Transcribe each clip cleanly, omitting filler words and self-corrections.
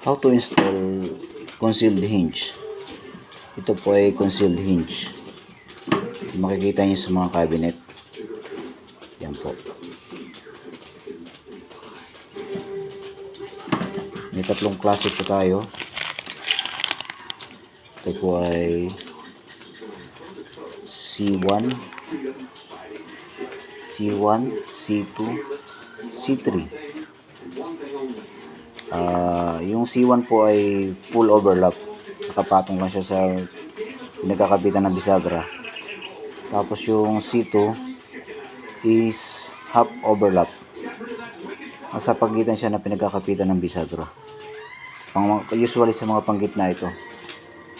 How to install concealed hinge. Ito po ay concealed hinge. Makikita nyo sa mga cabinet. Yan po. May tatlong klase po tayo. Ito po ay C1, C2, C3. Yung C1 po ay full overlap. Nakapatong lang siya sa pinagkakabitan ng bisagra. Tapos yung C2 is half overlap. Nasa pagitan siya na pinagkakabitan ng bisagra. Usually sa mga panggitna ito.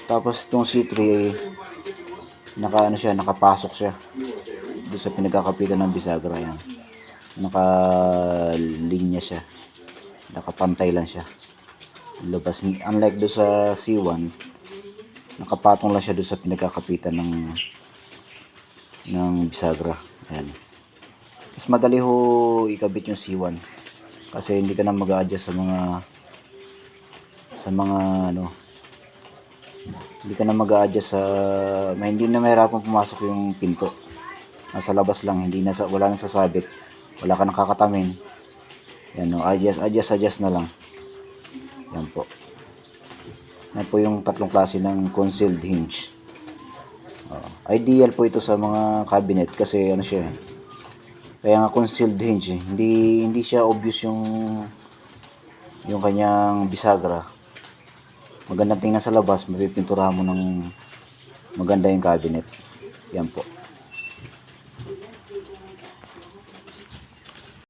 Tapos itong C3 ay nakapasok siya doon sa pinagkakabitan ng bisagra. Yan. Nakalinya siya. Nakapantay lang siya. Labas. Unlike doon sa C1, nakapatong lang siya doon sa pinagkakapitan ng bisagra. Ayan. Mas madali ho ikabit yung C1 kasi hindi ka na mag-a-adjust hindi ka na mag-a-adjust hindi na mahirapan pumasok yung pinto. Nasa labas lang, wala nang sasabit, wala ka nang kakatamin. Yan, adjust na lang. Yan po. Yan po yung tatlong klase ng concealed hinge. Ideal po ito sa mga cabinet kasi siya. Kaya nga concealed hinge, hindi siya obvious yung kanyang bisagra. Magandang tingnan sa labas, mapipinturahan mo ng maganda yung cabinet. Yan po.